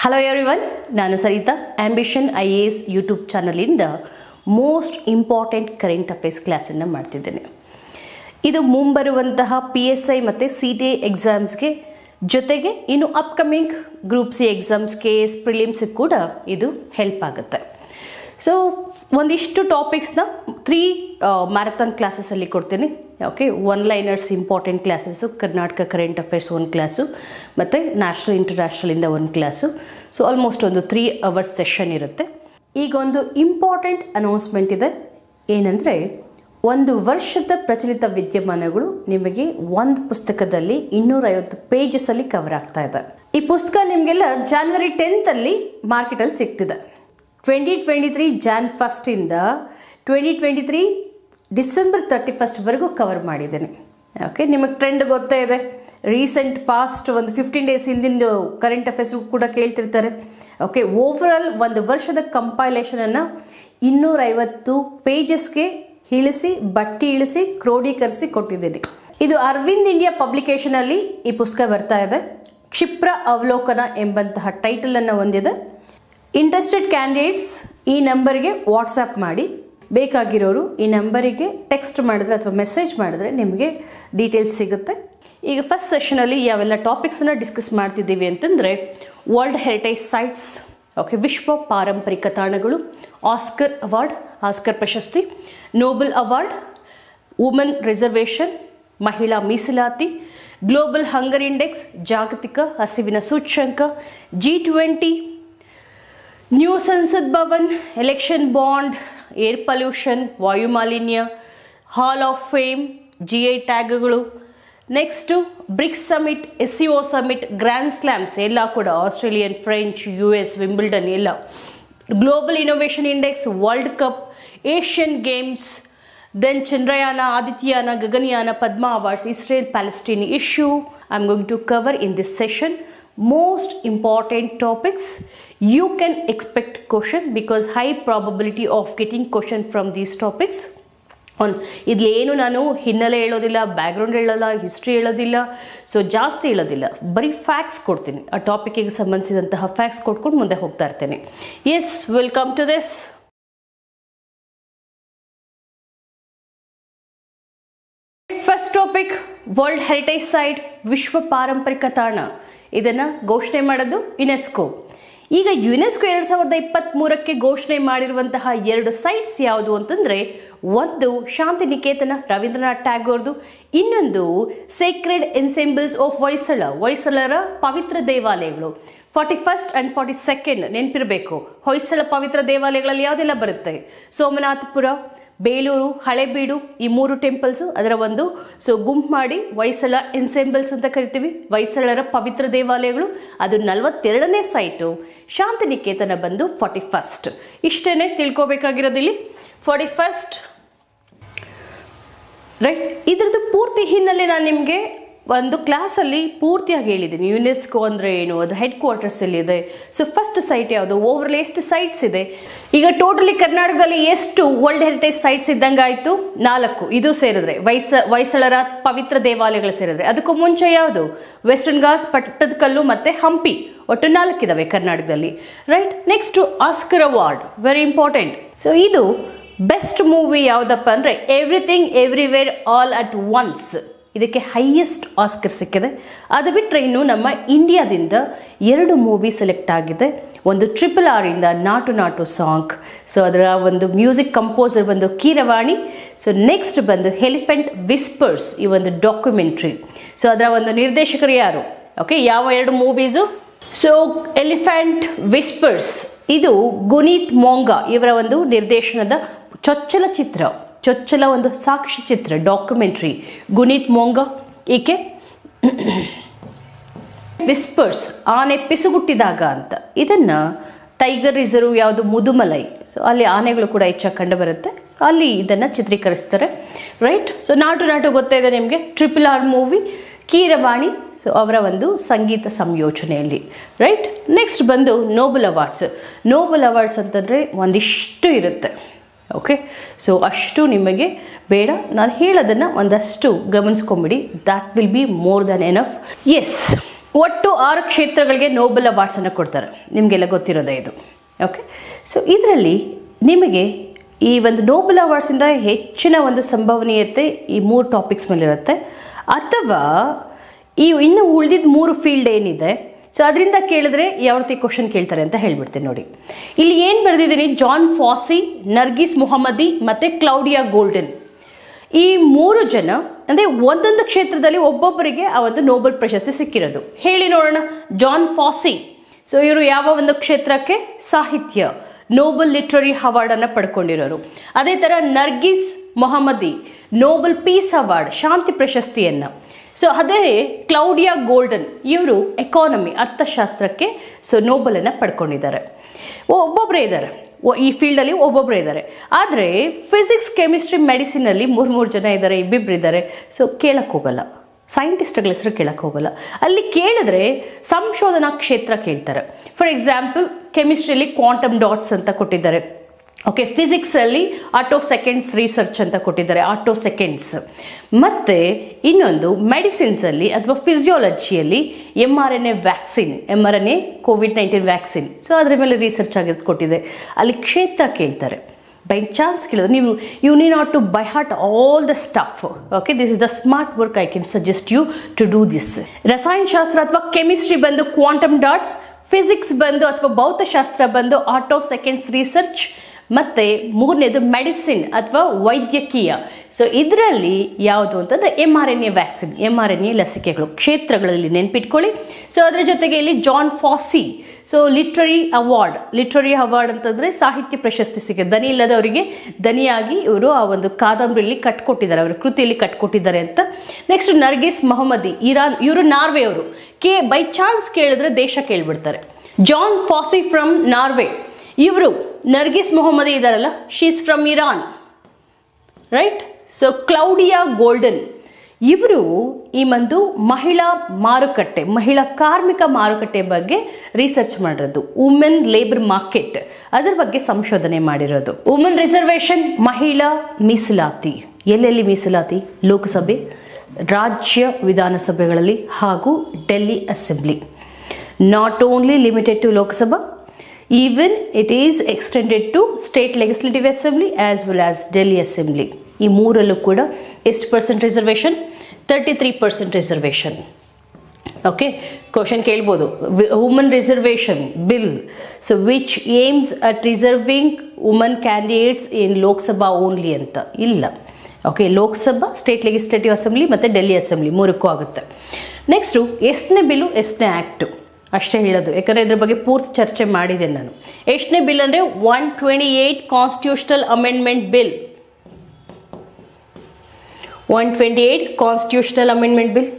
Hello everyone, ನಾನು Sarita. Ambition IAS YouTube ಚಾನಲಿಂದ most important current affairs ಕ್ಲಾಸನ್ನು ಮಾಡ್ತಿದ್ದೇನೆ. ಇದು ಮುಂಬರುವಂತಹ PSI ಮತ್ತು CTA ಎಕ್ಸಾಮ್ಸ್ಗೆ ಜೊತೆಗೆ ಇನ್ನು upcoming group C exams, KS prelims ಕೂಡ ಇದು ಹೆಲ್ಪ್ ಆಗುತ್ತೆ. ಸೊ ಒಂದಿಷ್ಟು ಟಾಪಿಕ್ಸ್ನ 3 ಮ್ಯಾರಥಾನ್ ಕ್ಲಾಸಸಲ್ಲಿ ಕೊಡ್ತೀನಿ. Okay, one liners important classes, Karnataka current affairs ಒಂದು ಕ್ಲಾಸು, ಮತ್ತು ನ್ಯಾಷನಲ್ ಇಂಟರ್ನ್ಯಾಷನಲಿಂದ ಒಂದು ಕ್ಲಾಸು. ಸೊ ಆಲ್ಮೋಸ್ಟ್ ಒಂದು 3 ಅವರ್ಸ್ ಸೆಷನ್ ಇರುತ್ತೆ. ಈಗ ಒಂದು ಇಂಪಾರ್ಟೆಂಟ್ ಅನೌನ್ಸ್ಮೆಂಟ್ ಇದೆ. ಏನಂದರೆ, ಒಂದು ವರ್ಷದ ಪ್ರಚಲಿತ ವಿದ್ಯಮಾನಗಳು ನಿಮಗೆ ಒಂದು ಪುಸ್ತಕದಲ್ಲಿ 250 ಪೇಜಸಲ್ಲಿ ಕವರ್ ಆಗ್ತಾ ಇದೆ. ಈ ಪುಸ್ತಕ ನಿಮಗೆಲ್ಲ January 10th ಮಾರ್ಕೆಟಲ್ಲಿ ಸಿಗ್ತಿದೆ. 2023 Jan 1 2023 December 31 ಕವರ್ ಮಾಡಿದ್ದೇನೆ. ಓಕೆ, ನಿಮಗೆ ಟ್ರೆಂಡ್ ಗೊತ್ತೇ ಇದೆ. ರೀಸೆಂಟ್ ಪಾಸ್ಟ್ ಒಂದು 15 ಡೇಸ್ ಹಿಂದಿನ ಕರೆಂಟ್ ಅಫೇರ್ಸ್ ಕೂಡ ಕೇಳ್ತಿರ್ತಾರೆ. ಓಕೆ, ಓವರಾಲ್ ಒಂದು ವರ್ಷದ ಕಂಪೈಲೇಷನನ್ನು 250 ಪೇಜಸ್ಗೆ ಬಟ್ಟಿ ಇಳಿಸಿ ಕ್ರೋಢೀಕರಿಸಿ ಕೊಟ್ಟಿದ್ದೀನಿ. ಇದು ಅರವಿಂದ್ ಇಂಡಿಯಾ ಪಬ್ಲಿಕೇಶನಲ್ಲಿ ಈ ಪುಸ್ತಕ ಬರ್ತಾ ಇದೆ. ಕ್ಷಿಪ್ರ ಅವಲೋಕನ ಎಂಬಂತಹ ಟೈಟಲನ್ನು ಹೊಂದಿದೆ. ಇಂಟ್ರೆಸ್ಟೆಡ್ ಕ್ಯಾಂಡಿಡೇಟ್ಸ್ ಈ ನಂಬರ್ಗೆ ವಾಟ್ಸಪ್ ಮಾಡಿ, ಬೇಕಾಗಿರೋರು ಈ ನಂಬರಿಗೆ ಟೆಕ್ಸ್ಟ್ ಮಾಡಿದ್ರೆ ಅಥವಾ ಮೆಸೇಜ್ ಮಾಡಿದ್ರೆ ನಿಮಗೆ ಡೀಟೇಲ್ಸ್ ಸಿಗುತ್ತೆ. ಈಗ ಫಸ್ಟ್ ಸೆಷನಲ್ಲಿ ಯಾವೆಲ್ಲ ಟಾಪಿಕ್ಸನ್ನು ಡಿಸ್ಕಸ್ ಮಾಡ್ತಿದ್ದೀವಿ ಅಂತಂದರೆ, ವರ್ಲ್ಡ್ ಹೆರಿಟೇಜ್ ಸೈಟ್ಸ್, ಓಕೆ, ವಿಶ್ವ ಪಾರಂಪರಿಕ ತಾಣಗಳು, ಆಸ್ಕರ್ ಅವಾರ್ಡ್, ಆಸ್ಕರ್ ಪ್ರಶಸ್ತಿ, ನೋಬೆಲ್ ಅವಾರ್ಡ್, ವುಮನ್ ರಿಸರ್ವೇಷನ್, ಮಹಿಳಾ ಮೀಸಲಾತಿ, ಗ್ಲೋಬಲ್ ಹಂಗರ್ ಇಂಡೆಕ್ಸ್, ಜಾಗತಿಕ ಹಸಿವಿನ ಸೂಚ್ಯಂಕ, G20, new Sansad Bhavan, election bond, air pollution, ವಾಯು ಮಾಲಿನ್ಯ, ಹಾಲ್ ಆಫ್ ಫೇಮ್, GI ಟ್ಯಾಗ್ಗಳು, next BRICS summit, SCO summit, grand slams ಎಲ್ಲ ಕೂಡ ಆಸ್ಟ್ರೇಲಿಯನ್, ಫ್ರೆಂಚ್, US, ವಿಂಬಲ್ಡನ್ ಎಲ್ಲ, global innovation index, world cup, Asian games, then Chandrayaan, Adityayaan, Gaganyaan, Padma awards, Israel Palestine issue. I am going to cover in this session most important topics. You can expect question because high probability of getting question from these topics. ಇದೇನು ನಾನು ಹಿನ್ನೆಲೆ ಹೇಳೋದಿಲ್ಲ, background ಹೇಳಲ್ಲ, history ಹೇಳೋದಿಲ್ಲ, so ಜಾಸ್ತಿ ಹೇಳೋದಿಲ್ಲ, ಬರೀ facts ಕೊಡ್ತೀನಿ. ಆ ಟಾಪಿಕ್ಗೆ ಸಂಬಂಧಿಸಿದಂತಹ ಫ್ಯಾಕ್ಟ್ಸ್ ಕೊಟ್ಕೊಂಡು ಮುಂದೆ ಹೋಗ್ತಾ ಇರ್ತೇನೆ. Yes, welcome to this. First topic, world heritage site, ವಿಶ್ವ ಪಾರಂಪರಿಕ ತಾಣ. ಇದನ್ನು ಘೋಷಣೆ ಮಾಡೋದು ಯುನೆಸ್ಕೋ. ಈಗ ಯುನೆಸ್ಕೋ 2023ಕ್ಕೆ ಘೋಷಣೆ ಮಾಡಿರುವಂತಹ 2 ಸೈಟ್ಸ್ ಯಾವುದು ಅಂತಂದರೆ, ಒಂದು ಶಾಂತಿನಿಕೇತನ ರವೀಂದ್ರನಾಥ್ ಟ್ಯಾಗೋರ್ದು, ಇನ್ನೊಂದು ಸೇಕ್ರೆಡ್ ಎನ್ಸೆಂಬಲ್ಸ್ ಆಫ್ ಹೊಯ್ಸಳರ ಪವಿತ್ರ ದೇವಾಲಯಗಳು. 41st and 42nd ನೆನಪಿರಬೇಕು. ಹೊಯ್ಸಳ ಪವಿತ್ರ ದೇವಾಲಯಗಳಲ್ಲಿ ಯಾವುದೆಲ್ಲ ಬರುತ್ತೆ? ಸೋಮನಾಥಪುರ, ಬೇಲೂರು, ಹಳೆಬೀಡು, ಈ 3 ಟೆಂಪಲ್ಸು ಅದರ ಒಂದು. ಸೊ ಗುಂಪು ಮಾಡಿ ಹೊಯ್ಸಳ ಎನ್ಸೆಂಬಲ್ಸ್ ಅಂತ ಕರಿತೀವಿ, ಹೊಯ್ಸಳರ ಪವಿತ್ರ ದೇವಾಲಯಗಳು. ಅದು 42ನೇ ಸೈಟು. ಶಾಂತಿನಿಕೇತನ ಬಂದು 41st. ಇಷ್ಟೇ ತಿಳ್ಕೊಬೇಕಾಗಿರೋದಿಲ್ಲಿ. 41st right. ಇದರದ್ದು ಪೂರ್ತಿ ಹಿನ್ನೆಲೆ ನಾನು ನಿಮಗೆ ಒಂದು ಕ್ಲಾಸಲ್ಲಿ ಪೂರ್ತಿಯಾಗಿ ಹೇಳಿದ್ದೀನಿ. ಯುನೆಸ್ಕೋ ಅಂದರೆ ಏನು, ಅದು ಹೆಡ್ ಕ್ವಾರ್ಟರ್ಸ್ ಎಲ್ಲಿದೆ, ಸೊ ಫಸ್ಟ್ ಸೈಟ್ ಯಾವುದು, ಓವರ್ಲ್ ಎಷ್ಟು ಸೈಟ್ಸ್ ಇದೆ. ಈಗ ಟೋಟಲಿ ಕರ್ನಾಟಕದಲ್ಲಿ ಎಷ್ಟು ವರ್ಲ್ಡ್ ಹೆರಿಟೇಜ್ ಸೈಟ್ಸ್ ಇದ್ದಂಗೆ ಆಯಿತು? 4. ಇದು ಸೇರಿದ್ರೆ ಹೊಯ್ಸಳರ ಪವಿತ್ರ ದೇವಾಲಯಗಳು ಸೇರಿದ್ರೆ. ಅದಕ್ಕೂ ಮುಂಚೆ ಯಾವುದು? ವೆಸ್ಟರ್ನ್ ಘಾಟ್ಸ್, ಪಟ್ಟದಕಲ್ಲು ಮತ್ತು ಹಂಪಿ. ಒಟ್ಟು 4 ಇದಾವೆ ಕರ್ನಾಟಕದಲ್ಲಿ, right. Next Oscar award, very important. So ಇದು ಬೆಸ್ಟ್ ಮೂವಿ ಯಾವುದಪ್ಪ ಅಂದರೆ everything everywhere all at once. ಇದಕ್ಕೆ ಹೈಯೆಸ್ಟ್ ಆಸ್ಕರ್ ಸಿಕ್ಕಿದೆ. ಅದು ಬಿಟ್ಟರೆ ಇನ್ನು ನಮ್ಮ ಇಂಡಿಯಾದಿಂದ 2 ಮೂವಿ ಸೆಲೆಕ್ಟ್ ಆಗಿದೆ. ಒಂದು RRR ಇಂದ ನಾಟು ನಾಟು ಸಾಂಗ್, ಸೊ ಅದರ ಒಂದು ಮ್ಯೂಸಿಕ್ ಕಂಪೋಸರ್ ಬಂದು ಕೀರವಾಣಿ. ಸೊ ನೆಕ್ಸ್ಟ್ ಬಂದು ಎಲಿಫೆಂಟ್ ವಿಸ್ಪರ್ಸ್, ಈ ಒಂದು ಡಾಕ್ಯುಮೆಂಟ್ರಿ. ಸೊ ಅದರ ಒಂದು ನಿರ್ದೇಶಕರು ಯಾರು? ಓಕೆ, ಯಾವ 2 ಮೂವೀಸು? ಸೊ ಎಲಿಫೆಂಟ್ ವಿಸ್ಪರ್ಸ್ ಇದು ಗುನೀತ್ ಮೊಂಗಾ ಇವರ ಒಂದು ನಿರ್ದೇಶನದ ಚೊಚ್ಚಲ ಒಂದು ಸಾಕ್ಷಿ ಚಿತ್ರ, ಡಾಕ್ಯುಮೆಂಟ್ರಿ. ಗುನೀತ್ ಮೊಂಗಾ ಈಕೆ. ವಿಸ್ಪರ್ಸ್, ಆನೆ ಪಿಸುಗುಟ್ಟಿದಾಗ ಅಂತ. ಇದನ್ನು ಟೈಗರ್ ರಿಸರ್ವ್ ಯಾವುದು? ಮುದುಮಲೈ. ಸೊ ಅಲ್ಲಿ ಆನೆಗಳು ಕೂಡ ಹೆಚ್ಚಾಗಿ ಕಂಡು ಬರುತ್ತೆ. ಸೊ ಅಲ್ಲಿ ಇದನ್ನು ಚಿತ್ರೀಕರಿಸ್ತಾರೆ, ರೈಟ್. ಸೊ ನಾಟು ಗೊತ್ತೇ ಇದೆ ನಿಮಗೆ, RRR ಮೂವಿ, ಕೀರವಾಣಿ. ಸೊ ಅವರ ಒಂದು ಸಂಗೀತ ಸಂಯೋಜನೆಯಲ್ಲಿ, ರೈಟ್. ನೆಕ್ಸ್ಟ್ ಬಂದು ನೋಬೆಲ್ ಅವಾರ್ಡ್ಸ್ ಅಂತಂದರೆ ಒಂದಿಷ್ಟು ಇರುತ್ತೆ. ಓಕೆ, ಸೊ ಅಷ್ಟು ನಿಮಗೆ ಬೇಡ, ನಾನು ಹೇಳೋದನ್ನು ಒಂದಷ್ಟು ಗಮನಿಸ್ಕೊಂಬಿಡಿ. That will be more than enough. Yes, ಒಟ್ಟು 6 ಕ್ಷೇತ್ರಗಳಿಗೆ ನೋಬೆಲ್ ಅವಾರ್ಡ್ಸನ್ನು ಕೊಡ್ತಾರೆ, ನಿಮಗೆಲ್ಲ ಗೊತ್ತಿರೋದೇ ಇದು. ಓಕೆ, ಸೊ ಇದರಲ್ಲಿ ನಿಮಗೆ ಈ ಒಂದು ನೋಬೆಲ್ ಅವಾರ್ಡ್ಸಿಂದ ಹೆಚ್ಚಿನ ಒಂದು ಸಂಭವನೀಯತೆ ಈ 3 ಟಾಪಿಕ್ಸ್ ಮೇಲಿರುತ್ತೆ, ಅಥವಾ ಈ ಇನ್ನು ಉಳಿದಿದ್ದ 3 ಫೀಲ್ಡ್ ಏನಿದೆ ಸೊ ಅದರಿಂದ ಕೇಳಿದ್ರೆ ಯಾವ ರೀತಿ ಕ್ವಶನ್ ಕೇಳ್ತಾರೆ ಅಂತ ಹೇಳ್ಬಿಡ್ತೀನಿ ನೋಡಿ. ಇಲ್ಲಿ ಏನು ಬರೆದಿದ್ದೀನಿ, ಜಾನ್ ಫಾಸಿ, ನರ್ಗಿಸ್ ಮೊಹಮ್ಮದಿ ಮತ್ತು ಕ್ಲೌಡಿಯಾ ಗೋಲ್ಡನ್. ಈ 3 ಜನ ಅಂದರೆ ಒಂದೊಂದು ಕ್ಷೇತ್ರದಲ್ಲಿ ಒಬ್ಬೊಬ್ಬರಿಗೆ ಆ ಒಂದು ನೋಬೆಲ್ ಪ್ರಶಸ್ತಿ ಸಿಕ್ಕಿರೋದು. ಹೇಳಿ ನೋಡೋಣ. ಜಾನ್ ಫಾಸಿ, ಸೊ ಇವರು ಯಾವ ಒಂದು ಕ್ಷೇತ್ರಕ್ಕೆ? ಸಾಹಿತ್ಯ, ನೋಬೆಲ್ ಲಿಟ್ರರಿ ಅವಾರ್ಡನ್ನು ಪಡ್ಕೊಂಡಿರೋರು. ಅದೇ ಥರ Nargis Mohammadi Nobel piece award, ಶಾಂತಿ ಪ್ರಶಸ್ತಿಯನ್ನು. ಸೊ ಅದೇ ಕ್ಲೌಡಿಯಾ ಗೋಲ್ಡನ್ ಇವರು ಎಕಾನಮಿ, ಅರ್ಥಶಾಸ್ತ್ರಕ್ಕೆ ಸೊ ನೋಬೆಲನ್ನು ಪಡ್ಕೊಂಡಿದ್ದಾರೆ. ಒಬ್ಬೊಬ್ಬರೇ ಇದ್ದಾರೆ ಈ ಫೀಲ್ಡಲ್ಲಿ, ಒಬ್ಬೊಬ್ಬರೇ ಇದ್ದಾರೆ. ಆದರೆ ಫಿಸಿಕ್ಸ್, ಕೆಮಿಸ್ಟ್ರಿ, ಮೆಡಿಸಿನಲ್ಲಿ 3 ಜನ ಇದ್ದಾರೆ, ಇಬ್ಬಿಬ್ರು ಇದ್ದಾರೆ. ಸೊ ಕೇಳಕ್ಕೆ ಹೋಗಲ್ಲ, ಸೈಂಟಿಸ್ಟ್ಗಳ ಹೆಸರು ಕೇಳಕ್ಕೆ ಹೋಗಲ್ಲ. ಅಲ್ಲಿ ಕೇಳಿದ್ರೆ ಸಂಶೋಧನಾ ಕ್ಷೇತ್ರ ಕೇಳ್ತಾರೆ. ಫಾರ್ ಎಕ್ಸಾಂಪಲ್ ಕೆಮಿಸ್ಟ್ರಿಯಲ್ಲಿ ಕ್ವಾಂಟಮ್ ಡಾಟ್ಸ್ ಅಂತ ಕೊಟ್ಟಿದ್ದಾರೆ. ಓಕೆ, ಫಿಸಿಕ್ಸಲ್ಲಿ ಆಟೋ ಸೆಕೆಂಡ್ಸ್ ರಿಸರ್ಚ್ ಅಂತ ಕೊಟ್ಟಿದ್ದಾರೆ, ಆಟೋ ಸೆಕೆಂಡ್ಸ್. ಮತ್ತು ಇನ್ನೊಂದು ಮೆಡಿಸಿನ್ಸಲ್ಲಿ ಅಥವಾ ಫಿಸಿಯಾಲಜಿಯಲ್ಲಿ mRNA vaccine, mRNA COVID-19 vaccine, so ಅದರ ಮೇಲೆ ರಿಸರ್ಚ್ ಆಗಿದ್ದು ಕೊಟ್ಟಿದೆ. ಅಲ್ಲಿ ಕ್ಷೇತ್ರ ಕೇಳ್ತಾರೆ. ಬೈ ಚಾನ್ಸ್ ಕೇಳಿದ್ರೆ ನೀವು you need not to by heart all the stuff. Okay, this is the smart work, I can suggest you to do this. ರಸಾಯನಶಾಸ್ತ್ರ ಅಥವಾ ಕೆಮಿಸ್ಟ್ರಿ ಬಂದು ಕ್ವಾಂಟಮ್ ಡಾಟ್ಸ್, ಫಿಸಿಕ್ಸ್ ಬಂದು ಅಥವಾ ಭೌತಶಾಸ್ತ್ರ ಬಂದು ಆಟೋ ಸೆಕೆಂಡ್ಸ್ ರಿಸರ್ಚ್, ಮತ್ತು 3ನೇದು ಮೆಡಿಸಿನ್ ಅಥವಾ ವೈದ್ಯಕೀಯ. ಸೊ ಇದರಲ್ಲಿ ಯಾವುದು ಅಂತಂದರೆ mRNA ವ್ಯಾಕ್ಸಿನ್, mRNA ಲಸಿಕೆಗಳು ಕ್ಷೇತ್ರಗಳಲ್ಲಿ ನೆನ್ಪಿಟ್ಕೊಳ್ಳಿ. ಸೊ ಅದರ ಜೊತೆಗೆ ಇಲ್ಲಿ ಜಾನ್ ಫಾಸಿ, ಸೊ ಲಿಟ್ರರಿ ಅವಾರ್ಡ್ ಅಂತಂದರೆ ಸಾಹಿತ್ಯ ಪ್ರಶಸ್ತಿ ಸಿಗುತ್ತೆ. ದನಿ ಇಲ್ಲದವರಿಗೆ ದನಿಯಾಗಿ ಇವರು ಆ ಒಂದು ಕಾದಂಬರಿಯಲ್ಲಿ ಕಟ್ಕೊಟ್ಟಿದ್ದಾರೆ, ಅವರ ಕೃತಿಯಲ್ಲಿ ಕಟ್ಕೊಟ್ಟಿದ್ದಾರೆ ಅಂತ. ನೆಕ್ಸ್ಟ್ ನರ್ಗಿಸ್ ಮೊಹಮ್ಮದಿ, ಇರಾನ್, ಇವರು ನಾರ್ವೆ ಅವರು. ಬೈ ಚಾನ್ಸ್ ಕೇಳಿದ್ರೆ ದೇಶ ಕೇಳ್ಬಿಡ್ತಾರೆ. Jon Fosse from Norway. ಇವರು ನರ್ಗಿಸ್ ಮೊಹಮ್ಮದಿ ಇದ್ದಾರಲ್ಲ, she's from Iran, right. So Claudia Goldin ಇವರು ಈ ಒಂದು ಮಹಿಳಾ ಮಾರುಕಟ್ಟೆ, ಮಹಿಳಾ ಕಾರ್ಮಿಕ ಮಾರುಕಟ್ಟೆ ಬಗ್ಗೆ ರಿಸರ್ಚ್ ಮಾಡಿರೋದು. ವುಮೆನ್ ಲೇಬರ್ ಮಾರ್ಕೆಟ್, ಅದರ ಬಗ್ಗೆ ಸಂಶೋಧನೆ ಮಾಡಿರೋದು. ವುಮೆನ್ ರಿಸರ್ವೇಷನ್, ಮಹಿಳಾ ಮೀಸಲಾತಿ. ಎಲ್ಲೆಲ್ಲಿ ಮೀಸಲಾತಿ? ಲೋಕಸಭೆ, ರಾಜ್ಯ ವಿಧಾನಸಭೆಗಳಲ್ಲಿ ಹಾಗೂ Delhi assembly. Not only limited to Lok Sabha, even it is extended to state legislative assembly as well as Delhi assembly. ಈ 3ರಲ್ಲೂ ಕೂಡ ಎಷ್ಟು percent reservation? 33% reservation. Okay, question ಕೇಳ್ಬೋದು. Woman reservation bill, so which aims at reserving woman candidates in Lok Sabha only ಅಂತ. ಇಲ್ಲ. Okay, Lok Sabha, state legislative assembly ಮತ್ತು Delhi assembly 3ಕ್ಕೂ ಆಗುತ್ತೆ. Next ಎಷ್ಟನೇ ಬಿಲ್ಲು, ಎಷ್ಟನೇ ಆ್ಯಕ್ಟು ಅಷ್ಟೇ ಹೇಳೋದು, ಯಾಕಂದರೆ ಇದ್ರ ಬಗ್ಗೆ ಪೂರ್ತಿ ಚರ್ಚೆ ಮಾಡಿದ್ದೇನೆ ನಾನು. ಎಷ್ಟನೇ ಬಿಲ್ ಅಂದರೆ 128 constitutional amendment bill. 128 constitutional amendment bill.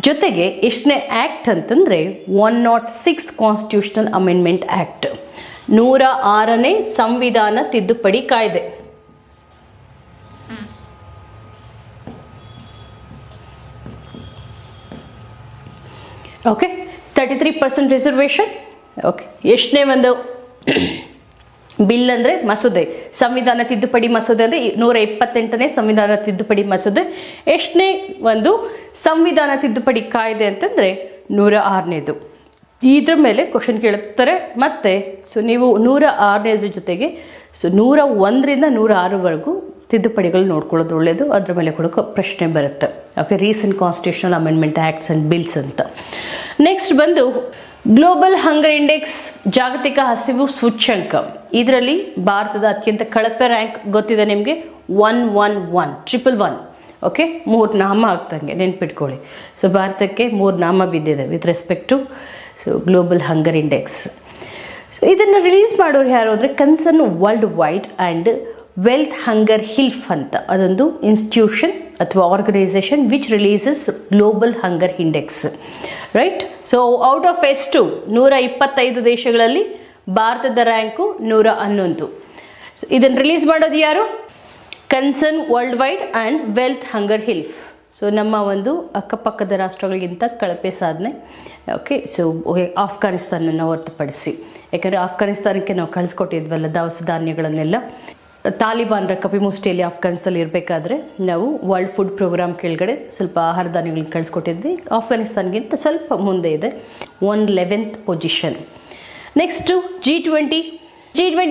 ಜೊತೆಗೆ ಎಷ್ಟನೇ ಆ್ಯಕ್ಟ್ ಅಂತಂದರೆ 106 ಕಾನ್ಸ್ಟಿಟ್ಯೂಷನಲ್ ಅಮೆಂಡ್ಮೆಂಟ್ ಆ್ಯಕ್ಟ್, 106ನೇ ಸಂವಿಧಾನ ತಿದ್ದುಪಡಿ ಕಾಯ್ದೆ. Okay, 33% reservation. ಓಕೆ, ಎಷ್ಟನೇ ಒಂದು ಬಿಲ್ ಅಂದರೆ ಮಸೂದೆ, ಸಂವಿಧಾನ ತಿದ್ದುಪಡಿ ಮಸೂದೆ ಅಂದರೆ 128ನೇ ಸಂವಿಧಾನ ತಿದ್ದುಪಡಿ ಮಸೂದೆ. ಎಷ್ಟನೇ ಒಂದು ಸಂವಿಧಾನ ತಿದ್ದುಪಡಿ ಕಾಯ್ದೆ ಅಂತಂದರೆ 106ನೇದು. ಇದ್ರ ಮೇಲೆ ಕ್ವಶನ್ ಕೇಳುತ್ತಾರೆ. ಮತ್ತು ಸೊ ನೀವು 106ನೇದ್ರ ಜೊತೆಗೆ ಸೊ 101ರಿಂದ 106ವರೆಗೂ ತಿದ್ದುಪಡಿಗಳು ನೋಡ್ಕೊಳ್ಳೋದು ಒಳ್ಳೆಯದು. ಅದ್ರ ಮೇಲೆ ಕೂಡ ಪ್ರಶ್ನೆ ಬರುತ್ತೆ. Okay, recent constitutional amendment acts and bills ಅಂತ. ನೆಕ್ಸ್ಟ್ ಬಂದು ಗ್ಲೋಬಲ್ ಹಂಗರ್ ಇಂಡೆಕ್ಸ್, ಜಾಗತಿಕ ಹಸಿವು ಸೂಚ್ಯಂಕ. ಇದರಲ್ಲಿ ಭಾರತದ ಅತ್ಯಂತ ಕಳಪೆ ರ್ಯಾಂಕ್ ಗೊತ್ತಿದೆ ನಿಮಗೆ, 111. ಓಕೆ, 3 ನಾಮ ಆಗ್ತಂಗೆ ನೆನ್ಪಿಟ್ಕೊಳ್ಳಿ. ಸೊ ಭಾರತಕ್ಕೆ 3 ನಾಮ ಬಿದ್ದಿದೆ with respect to so global hunger index. So ಇದನ್ನು ರಿಲೀಸ್ ಮಾಡೋರು ಯಾರು ಅಂದರೆ Concern Worldwide and Welthungerhilfe ಅಂತ, ಅದೊಂದು ಇನ್ಸ್ಟಿಟ್ಯೂಷನ್ ಅಥವಾ organisation which releases global hunger index, right. So out of ಎಷ್ಟು 125 ದೇಶಗಳಲ್ಲಿ ಭಾರತದ ರ್ಯಾಂಕು 111. ಸೊ ಇದನ್ನು ರಿಲೀಸ್ ಮಾಡೋದು ಯಾರು? Concern Worldwide and Welthungerhilfe. So ನಮ್ಮ ಒಂದು ಅಕ್ಕಪಕ್ಕದ ರಾಷ್ಟ್ರಗಳಿಗಿಂತ ಕಳಪೆ ಸಾಧನೆ. ಓಕೆ, ಸೊ ಆಫ್ಘಾನಿಸ್ತಾನನ್ನು ಹೊರತುಪಡಿಸಿ, ಯಾಕಂದರೆ ಆಫ್ಘಾನಿಸ್ತಾನಕ್ಕೆ ನಾವು ಕಳಿಸ್ಕೊಟ್ಟಿದ್ವಲ್ಲ ದವಸ ಧಾನ್ಯಗಳನ್ನೆಲ್ಲ. ತಾಲಿಬಾನ್ರ ಕಪಿಮುಷ್ಟಿಯಲ್ಲಿ ಅಫ್ಘಾನಿಸ್ತಾನದಲ್ಲಿ ಇರಬೇಕಾದ್ರೆ ನಾವು ವರ್ಲ್ಡ್ ಫುಡ್ ಪ್ರೋಗ್ರಾಮ್ ಕೆಳಗಡೆ ಸ್ವಲ್ಪ ಆಹಾರ ಧಾನ್ಯಗಳನ್ನ ಕಳಿಸ್ಕೊಟ್ಟಿದ್ವಿ. ಆಫ್ಘಾನಿಸ್ತಾನ್ಗಿಂತ ಸ್ವಲ್ಪ ಮುಂದೆ ಇದೆ, 111th ಪೊಸಿಷನ್. ನೆಕ್ಸ್ಟು G20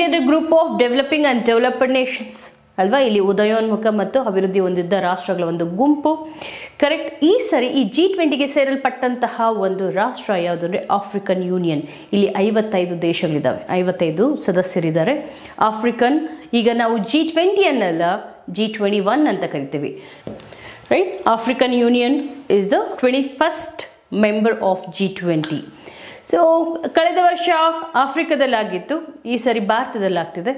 ಅಂದರೆ group of developing and developed Nations ಅಲ್ವಾ. ಇಲ್ಲಿ ಉದಯೋನ್ಮುಖ ಮತ್ತು ಅಭಿವೃದ್ಧಿ ಹೊಂದಿದ್ದ ರಾಷ್ಟ್ರಗಳ ಒಂದು ಗುಂಪು. ಕರೆಕ್ಟ್. ಈ ಸರಿ ಈ G20ಗೆ ಸೇರಲ್ಪಟ್ಟಂತಹ ಒಂದು ರಾಷ್ಟ್ರ ಯಾವುದು ಅಂದರೆ ಆಫ್ರಿಕನ್ ಯೂನಿಯನ್. ಇಲ್ಲಿ 55 ದೇಶಗಳಿದ್ದಾವೆ, 55 ಸದಸ್ಯರಿದ್ದಾರೆ ಆಫ್ರಿಕನ್. ಈಗ ನಾವು G20 ಅನ್ನಲ್ಲ, G21 ಅಂತ ಕರಿತೀವಿ, right. African union is the 21st member of G20. So ಕಳೆದ ವರ್ಷ ಆಫ್ರಿಕಾದಲ್ಲಾಗಿತ್ತು, ಈ ಸರಿ ಭಾರತದಲ್ಲಾಗ್ತಿದೆ,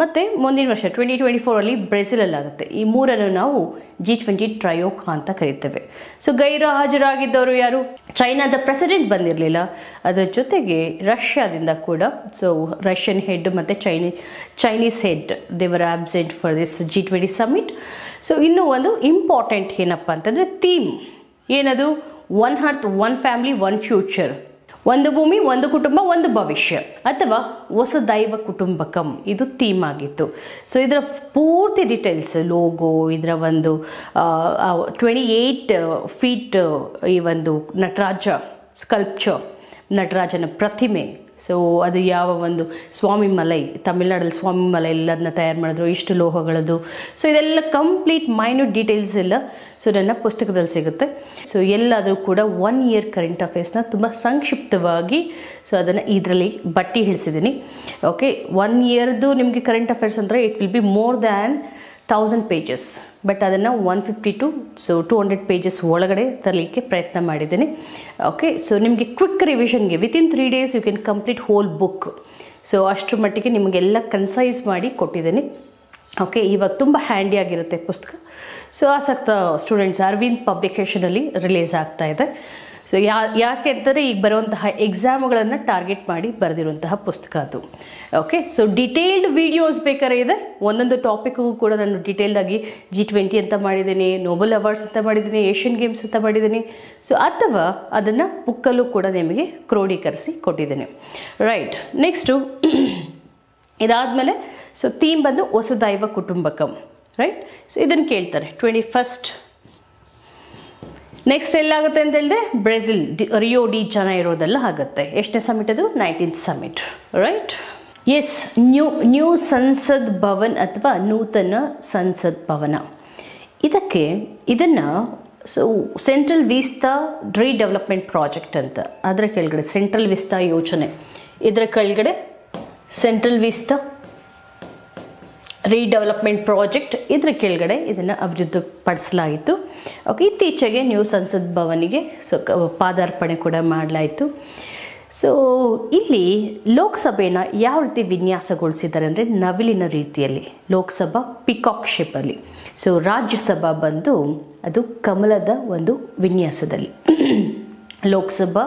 ಮತ್ತು ಮುಂದಿನ ವರ್ಷ 2024 ಬ್ರೆಜಿಲಲ್ಲಾಗುತ್ತೆ. ಈ ಮೂರನ್ನು ನಾವು G20 ಟ್ರಯೋಕ್ ಅಂತ ಕರಿತೇವೆ. ಸೊ ಗೈರು ಹಾಜರಾಗಿದ್ದವರು ಯಾರು? ಚೈನಾದ ಪ್ರೆಸಿಡೆಂಟ್ ಬಂದಿರಲಿಲ್ಲ, ಅದರ ಜೊತೆಗೆ ರಷ್ಯಾದಿಂದ ಕೂಡ. ಸೊ ರಷ್ಯನ್ ಹೆಡ್ ಮತ್ತು ಚೈನೀಸ್ ಹೆಡ್ ದೇವರ್ absent for this G20 summit. So ಇನ್ನೂ ಒಂದು ಇಂಪಾರ್ಟೆಂಟ್ ಏನಪ್ಪ ಅಂತಂದರೆ ಥೀಮ್ ಏನದು? 1 ಅರ್ತ್ 1 ಫ್ಯಾಮಿಲಿ 1 ಫ್ಯೂಚರ್. ಒಂದು ಭೂಮಿ, ಒಂದು ಕುಟುಂಬ, ಒಂದು ಭವಿಷ್ಯ, ಅಥವಾ ವಸುದೈವ ಕುಟುಂಬಕಂ, ಇದು ಥೀಮ್ ಆಗಿತ್ತು. ಸೊ ಇದರ ಪೂರ್ತಿ ಡೀಟೇಲ್ಸ್, ಲೋಗೋ, ಇದರ ಒಂದು 28 ಫೀಟ್ ಈ ಒಂದು ನಟರಾಜ ಸ್ಕಲ್ಪ್ಚರ್, ನಟರಾಜನ ಪ್ರತಿಮೆ. ಸೊ ಅದು ಯಾವ ಒಂದು ಸ್ವಾಮಿ ಮಲೈ, ತಮಿಳ್ನಾಡಲ್ಲಿ ಸ್ವಾಮಿ ಮಲೈ ಎಲ್ಲ ಅದನ್ನ ತಯಾರು ಮಾಡಿದ್ರು, ಇಷ್ಟು ಲೋಹಗಳದ್ದು. ಸೊ ಇದೆಲ್ಲ ಕಂಪ್ಲೀಟ್ ಮೈನ್ಯೂಟ್ ಡೀಟೇಲ್ಸ್ ಎಲ್ಲ ಸೊ ನನ್ನ ಪುಸ್ತಕದಲ್ಲಿ ಸಿಗುತ್ತೆ. ಸೊ ಎಲ್ಲಾದರೂ ಕೂಡ 1 ಇಯರ್ ಕರೆಂಟ್ ಅಫೇರ್ಸ್ನ ತುಂಬ ಸಂಕ್ಷಿಪ್ತವಾಗಿ ಸೊ ಅದನ್ನು ಇದರಲ್ಲಿ ಬಟ್ಟಿ ಹಿಡಿಸಿದ್ದೀನಿ. ಓಕೆ, 1 ಇಯರ್ದು ನಿಮಗೆ ಕರೆಂಟ್ ಅಫೇರ್ಸ್ ಅಂದರೆ it will be more than 1000 pages, but ಅದನ್ನು 150 to 200 pages ಒಳಗಡೆ ತರಲಿಕ್ಕೆ ಪ್ರಯತ್ನ ಮಾಡಿದ್ದೀನಿ. ಓಕೆ, ಸೊ ನಿಮಗೆ ಕ್ವಿಕ್ ರಿವಿಷನ್ಗೆ within 3 days you can complete whole book. So ಅಷ್ಟರ ಮಟ್ಟಿಗೆ ನಿಮಗೆಲ್ಲ ಕನ್ಸೈಸ್ ಮಾಡಿ ಕೊಟ್ಟಿದ್ದೀನಿ. ಓಕೆ, ಇವಾಗ ತುಂಬ ಹ್ಯಾಂಡಿಯಾಗಿರುತ್ತೆ ಪುಸ್ತಕ. ಸೊ ಆಸಕ್ತ ಸ್ಟೂಡೆಂಟ್ಸ್ ಅರವಿಂದ್ ಪಬ್ಲಿಕೇಶನಲ್ಲಿ ರಿಲೀಸ್ ಆಗ್ತಾ ಇದೆ. ಸೊ ಯಾಕೆ ಅಂತಂದರೆ ಈಗ ಬರುವಂತಹ ಎಕ್ಸಾಮ್ಗಳನ್ನು ಟಾರ್ಗೆಟ್ ಮಾಡಿ ಬರೆದಿರುವಂತಹ ಪುಸ್ತಕ ಅದು. ಓಕೆ, ಸೊ ಡಿಟೇಲ್ಡ್ ವಿಡಿಯೋಸ್ ಬೇಕಾದ್ರೆ ಇದೆ, ಒಂದೊಂದು ಟಾಪಿಕ್ಗೂ ಕೂಡ ನಾನು ಡಿಟೇಲ್ಡಾಗಿ G20 ಅಂತ ಮಾಡಿದ್ದೀನಿ, ನೋಬೆಲ್ ಅವಾರ್ಡ್ಸ್ ಅಂತ ಮಾಡಿದ್ದೀನಿ, ಏಷ್ಯನ್ ಗೇಮ್ಸ್ ಅಂತ ಮಾಡಿದ್ದೀನಿ. ಸೊ ಅಥವಾ ಅದನ್ನು ಬುಕ್ಕಲ್ಲೂ ಕೂಡ ನಿಮಗೆ ಕ್ರೋಢೀಕರಿಸಿ ಕೊಟ್ಟಿದ್ದೀನಿ. ರೈಟ್. ನೆಕ್ಸ್ಟು ಇದಾದಮೇಲೆ ಸೊ ಥೀಮ್ ಬಂದು ವಸುದೈವ ಕುಟುಂಬಕಂ, ರೈಟ್. ಸೊ ಇದನ್ನು ಕೇಳ್ತಾರೆ 21st. ನೆಕ್ಸ್ಟ್ ಎಲ್ಲಾಗುತ್ತೆ ಅಂತ ಹೇಳಿದ್ರೆ ಬ್ರೆಜಿಲ್, ರಿಯೋ ಡಿ ಜನೈರೋದೆಲ್ಲ ಆಗುತ್ತೆ. ಎಷ್ಟನೇ ಸಮಿಟ್ ಅದು? 19th summit, right. Yes, new Sansad Bhavan ಅಥವಾ ನೂತನ ಸಂಸತ್ ಭವನ. ಇದನ್ನು so central vista redevelopment project ಅಂತ, ಅದರ ಕೆಳಗಡೆ ಸೆಂಟ್ರಲ್ ವಿಸ್ತಾ ಯೋಜನೆ, ಇದರ ಕೆಳಗಡೆ ಸೆಂಟ್ರಲ್ ವಿಸ್ತಾ ರೀಡೆವಲಪ್ಮೆಂಟ್ ಪ್ರಾಜೆಕ್ಟ್, ಇದರ ಕೆಳಗಡೆ ಇದನ್ನು ಅಭಿವೃದ್ಧಿಪಡಿಸಲಾಯಿತು. ಓಕೆ, ಇತ್ತೀಚೆಗೆ ನ್ಯೂ ಸಂಸತ್ ಭವನಿಗೆ ಸೊ ಪಾದಾರ್ಪಣೆ ಕೂಡ ಮಾಡಲಾಯಿತು. ಸೊ ಇಲ್ಲಿ ಲೋಕಸಭೆನ ಯಾವ ರೀತಿ ವಿನ್ಯಾಸಗೊಳಿಸಿದ್ದಾರೆ ಅಂದರೆ ನವಿಲಿನ ರೀತಿಯಲ್ಲಿ, ಲೋಕಸಭಾ ಪಿಕಾಕ್ ಶೇಪಲ್ಲಿ. ಸೊ ರಾಜ್ಯಸಭಾ ಬಂದು ಅದು ಕಮಲದ ಒಂದು ವಿನ್ಯಾಸದಲ್ಲಿ. Lok Sabha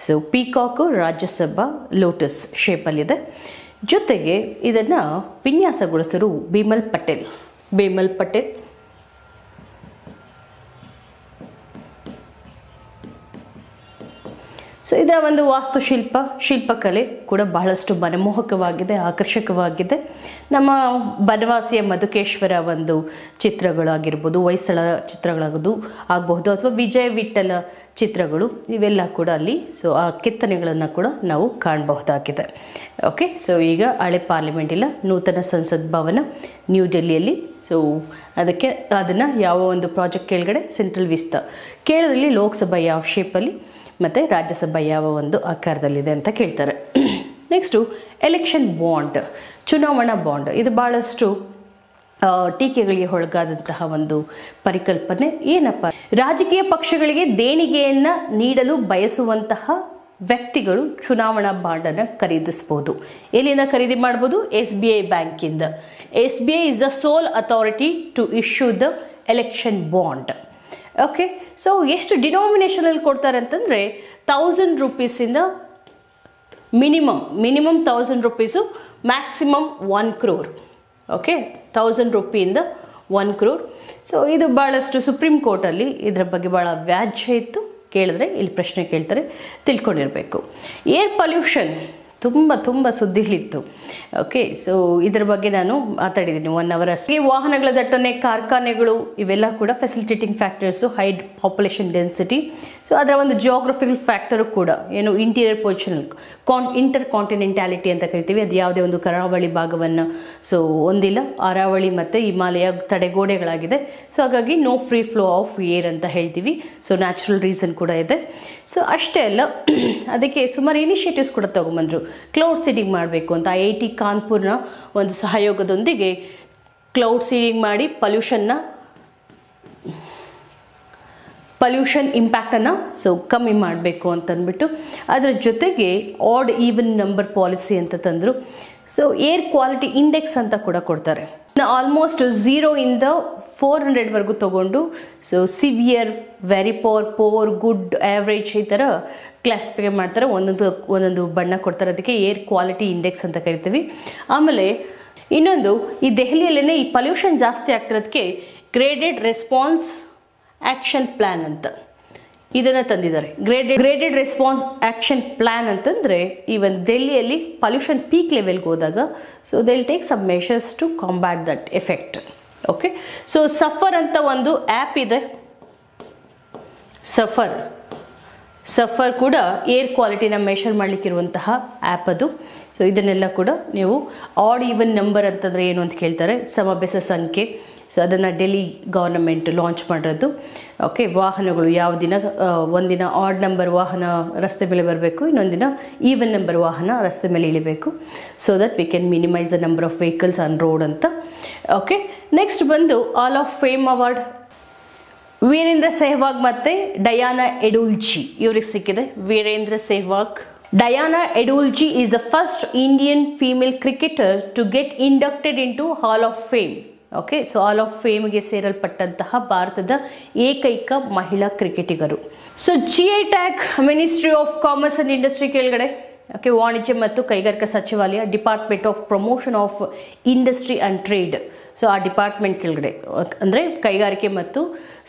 so peacock, Rajya Sabha lotus ಶೇಪಲ್ಲಿದೆ. ಜೊತೆಗೆ ಇದನ್ನು ವಿನ್ಯಾಸಗೊಳಿಸಿದರು ಬಿಮಲ್ ಪಟೇಲ್. ಸೊ ಇದರ ಒಂದು ಶಿಲ್ಪಕಲೆ ಕೂಡ ಬಹಳಷ್ಟು ಮನಮೋಹಕವಾಗಿದೆ, ಆಕರ್ಷಕವಾಗಿದೆ. ನಮ್ಮ ಬನವಾಸಿಯ ಮಧುಕೇಶ್ವರ ಒಂದು ಚಿತ್ರಗಳಾಗಿರ್ಬೋದು, ಹೊಯ್ಸಳ ಆಗಬಹುದು, ಅಥವಾ ವಿಜಯ ವಿಠಲ ಚಿತ್ರಗಳು, ಇವೆಲ್ಲ ಕೂಡ ಅಲ್ಲಿ ಸೊ ಆ ಕೆತ್ತನೆಗಳನ್ನು ಕೂಡ ನಾವು ಕಾಣಬಹುದಾಗಿದೆ. ಓಕೆ, ಸೊ ಈಗ ಹಳೆ ಪಾರ್ಲಿಮೆಂಟ್ ಇಲ್ಲ, ನೂತನ ಸಂಸತ್ ಭವನ ನ್ಯೂ ಡೆಲ್ಲಿಯಲ್ಲಿ. ಸೊ ಅದನ್ನು ಯಾವ ಒಂದು ಪ್ರಾಜೆಕ್ಟ್ ಕೆಳಗಡೆ ಸೆಂಟ್ರಲ್ ವಿಸ್ತಾ, ಕೇರಳದಲ್ಲಿ ಲೋಕಸಭಾ ಯಾವ ಶೇಪಲ್ಲಿ ಮತ್ತು ರಾಜ್ಯಸಭಾ ಯಾವ ಒಂದು ಆಕಾರದಲ್ಲಿದೆ ಅಂತ ಕೇಳ್ತಾರೆ. ನೆಕ್ಸ್ಟು ಎಲೆಕ್ಷನ್ ಬಾಂಡ್, ಚುನಾವಣಾ ಬಾಂಡ್. ಇದು ಭಾಳಷ್ಟು ಟೀಕೆಗಳಿಗೆ ಒಳಗಾದಂತಹ ಒಂದು ಪರಿಕಲ್ಪನೆ. ಏನಪ್ಪ, ರಾಜಕೀಯ ಪಕ್ಷಗಳಿಗೆ ದೇಣಿಗೆಯನ್ನು ನೀಡಲು ಬಯಸುವಂತಹ ವ್ಯಕ್ತಿಗಳು ಚುನಾವಣಾ ಬಾಂಡನ್ನು ಖರೀದಿಸ್ಬೋದು. ಎಲ್ಲಿಂದ ಖರೀದಿ ಮಾಡ್ಬೋದು? SBI ಬ್ಯಾಂಕಿಂದ. SBI is the sole authority to issue the election bond. Okay, so ಎಷ್ಟು ಡಿನಾಮಿನೇಷನಲ್ಲಿ ಕೊಡ್ತಾರೆ ಅಂತಂದರೆ 1000 ರೂಪೀಸಿಂದ minimum 1000 rupees, maximum 1 crore. Okay, 1000 ರೂಪಿಯಿಂದ 1 crore. ಸೊ ಇದು ಭಾಳಷ್ಟು ಸುಪ್ರೀಂ ಕೋರ್ಟಲ್ಲಿ ಇದರ ಬಗ್ಗೆ ಭಾಳ ವ್ಯಾಜ್ಯ ಇತ್ತು. ಕೇಳಿದ್ರೆ ಇಲ್ಲಿ ಪ್ರಶ್ನೆ ಕೇಳ್ತಾರೆ, ತಿಳ್ಕೊಂಡಿರಬೇಕು. ಏರ್ ತುಂಬ ಸುದ್ದಿಲಿತ್ತು. ಓಕೆ, ಸೊ ಇದರ ಬಗ್ಗೆ ನಾನು ಮಾತಾಡಿದ್ದೀನಿ 1 hour ಅಷ್ಟೇ. ವಾಹನಗಳ ದಟ್ಟಣೆ, ಕಾರ್ಖಾನೆಗಳು ಇವೆಲ್ಲ ಕೂಡ facilitating factors, high population density. So ಅದರ ಒಂದು ಜಿಯೋಗ್ರಫಿಕಲ್ ಫ್ಯಾಕ್ಟರು ಕೂಡ ಏನು ಇಂಟೀರಿಯರ್ ಪೊಸಿಷನ್, ಇಂಟರ್ ಕಾಂಟಿನೆಂಟಾಲಿಟಿ ಅಂತ ಕರಿತೀವಿ. ಅದು ಯಾವುದೇ ಒಂದು ಕರಾವಳಿ ಭಾಗವನ್ನು ಸೊ ಹೊಂದಿಲ್ಲ, ಅರಾವಳಿ ಮತ್ತು ಹಿಮಾಲಯ ತಡೆಗೋಡೆಗಳಾಗಿದೆ. ಸೊ ಹಾಗಾಗಿ no free flow of air ಅಂತ ಹೇಳ್ತೀವಿ. ಸೊ ನ್ಯಾಚುರಲ್ ರೀಸನ್ ಕೂಡ ಇದೆ. ಸೊ ಅಷ್ಟೇ ಅಲ್ಲ, ಅದಕ್ಕೆ ಸುಮಾರು ಇನಿಷಿಯೇಟಿವ್ಸ್ ಕೂಡ ತೊಗೊಂಬಂದರು. ಕ್ಲೌಡ್ ಸೀಡಿಂಗ್ ಮಾಡಬೇಕು ಅಂತ IIT ಕಾನ್ಪುರ್ನ ಒಂದು ಸಹಯೋಗದೊಂದಿಗೆ ಕ್ಲೌಡ್ ಸೀಡಿಂಗ್ ಮಾಡಿ ಪಲ್ಯೂಷನ್ ಇಂಪ್ಯಾಕ್ಟನ್ನು ಸೊ ಕಮ್ಮಿ ಮಾಡಬೇಕು ಅಂತಂದ್ಬಿಟ್ಟು ಅದರ ಜೊತೆಗೆ ಆಡ್ ಈವನ್ ನಂಬರ್ ಪಾಲಿಸಿ ಅಂತ ತಂದರು. ಸೊ ಏರ್ ಕ್ವಾಲಿಟಿ ಇಂಡೆಕ್ಸ್ ಅಂತ ಕೂಡ ಕೊಡ್ತಾರೆ. ಆಲ್ಮೋಸ್ಟ್ 0 ಇಂದ 400ವರೆಗೂ ತೊಗೊಂಡು so severe, very poor, good, average ಈ ಥರ ಕ್ಲಾಸಿಫೈ ಮಾಡ್ತಾರೆ. ಒಂದೊಂದು ಬಣ್ಣ ಕೊಡ್ತಾರೆ. ಅದಕ್ಕೆ ಏರ್ ಕ್ವಾಲಿಟಿ ಇಂಡೆಕ್ಸ್ ಅಂತ ಕರಿತೀವಿ. ಆಮೇಲೆ ಇನ್ನೊಂದು, ಈ ದೆಹಲಿಯಲ್ಲೇ ಈ ಪಲ್ಯೂಷನ್ ಜಾಸ್ತಿ ಆಗ್ತಿರೋದಕ್ಕೆ ಗ್ರೇಡೆಡ್ ರೆಸ್ಪಾನ್ಸ್ ಆ್ಯಕ್ಷನ್ ಪ್ಲ್ಯಾನ್ ಅಂತ ಇದನ್ನು ತಂದಿದ್ದಾರೆ. ಗ್ರೇಡೆಡ್ ರೆಸ್ಪಾನ್ಸ್ ಆ್ಯಕ್ಷನ್ ಪ್ಲ್ಯಾನ್ ಅಂತಂದರೆ ಈ ಒಂದು ದೆಹಲಿಯಲ್ಲಿ ಪಲ್ಯೂಷನ್ ಪೀಕ್ ಲೆವೆಲ್ಗೆ ಹೋದಾಗ so they will take some measures to combat that effect. Okay, so SAFAR ಅಂತ ಒಂದು ಆ್ಯಪ್ ಇದೆ. ಸಫರ್ ಕೂಡ ಏರ್ ಕ್ವಾಲಿಟಿನ ಮೆಷರ್ ಮಾಡಲಿಕ್ಕಿರುವಂತಹ ಆ್ಯಪ್ ಅದು. ಸೊ ಇದನ್ನೆಲ್ಲ ಕೂಡ ನೀವು ಆಡ್ ಈವನ್ ನಂಬರ್ ಅಂತಂದರೆ ಏನು ಅಂತ ಕೇಳ್ತಾರೆ, ಸಮಬೆಸ ಸಂಖ್ಯೆ. ಸೊ ಅದನ್ನು ಡೆಲ್ಲಿ ಗವರ್ನಮೆಂಟ್ ಲಾಂಚ್ ಮಾಡಿರೋದು. ಓಕೆ, ವಾಹನಗಳು ಯಾವ ದಿನ ಒಂದಿನ ಆಡ್ ನಂಬರ್ ವಾಹನ ರಸ್ತೆ ಮೇಲೆ ಬರಬೇಕು, ಇನ್ನೊಂದಿನ ಈವನ್ ನಂಬರ್ ವಾಹನ ರಸ್ತೆ ಮೇಲೆ ಇಳಿಬೇಕು. So that we can minimise the number of vehicles on road ಅಂತ. ಓಕೆ, ನೆಕ್ಸ್ಟ್ ಬಂದು hall of fame award Virender Sehwag ಮತ್ತು ಡಯಾನಾ ಎಡುಲ್ಜಿ ಇವ್ರಿಗೆ ಸಿಕ್ಕಿದೆ. Virender Sehwag. Diana Edulji is the first Indian female cricketer to get inducted into Hall of Fame. Okay, so hall of ಫೇಮ್ಗೆ ಸೇರಲ್ಪಟ್ಟಂತಹ ಭಾರತದ ಏಕೈಕ ಮಹಿಳಾ ಕ್ರಿಕೆಟಿಗರು. So GI tag ministry of commerce and industry ಕೆಳಗಡೆ. ಓಕೆ, ವಾಣಿಜ್ಯ ಮತ್ತು ಕೈಗಾರಿಕಾ ಸಚಿವಾಲಯ, department of promotion of industry and trade. So ಆ ಡಿಪಾರ್ಟ್ಮೆಂಟ್ ಕೆಳಗಡೆ ಅಂದರೆ ಕೈಗಾರಿಕೆ ಮತ್ತು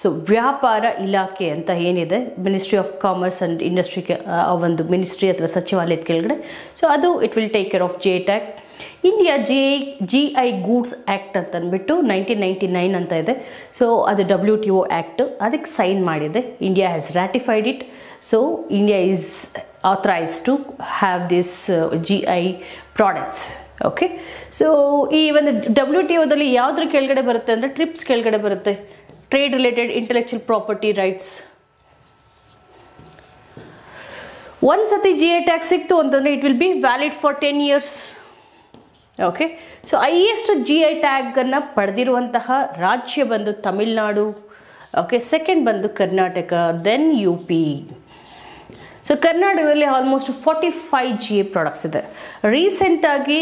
ಸೊ ವ್ಯಾಪಾರ ಇಲಾಖೆ ಅಂತ ಏನಿದೆ, ಮಿನಿಸ್ಟ್ರಿ ಆಫ್ ಕಾಮರ್ಸ್ ಆ್ಯಂಡ್ ಇಂಡಸ್ಟ್ರಿಗೆ ಆ ಒಂದು ಮಿನಿಸ್ಟ್ರಿ ಅಥವಾ ಸಚಿವಾಲಯದ ಕೆಳಗಡೆ. ಸೊ ಅದು it will take care of GI tag. India GI goods act ಅಂತ ಅಂದ್ಬಿಟ್ಟು 1999 ಅಂತ ಇದೆ. ಸೊ ಅದು WTO ಆ್ಯಕ್ಟ್, ಅದಕ್ಕೆ ಸೈನ್ ಮಾಡಿದೆ. India has ratified it. So India is authorised to have this GI products. Okay, so ಈ ಒಂದು WTOದಲ್ಲಿ ಯಾವುದ್ರ ಕೆಳಗಡೆ ಬರುತ್ತೆ ಅಂದರೆ ಟ್ರಿಪ್ಸ್ ಕೆಳಗಡೆ ಬರುತ್ತೆ. Trade related intellectual property rights. ಒಂದು ಸತಿ GI ಟ್ಯಾಗ್ ಸಿಕ್ತು ಅಂತಂದರೆ it will B valid for 10 years. Okay, so highest GI ಟ್ಯಾಗನ್ನು ಪಡೆದಿರುವಂತಹ ರಾಜ್ಯ ಬಂದು ತಮಿಳುನಾಡು. ಓಕೆ, ಸೆಕೆಂಡ್ ಬಂದು ಕರ್ನಾಟಕ, ದೆನ್ UP. ಸೊ ಕರ್ನಾಟಕದಲ್ಲಿ ಆಲ್ಮೋಸ್ಟ್ 45 GI ಪ್ರಾಡಕ್ಟ್ಸ್ ಇದೆ. ರೀಸೆಂಟಾಗಿ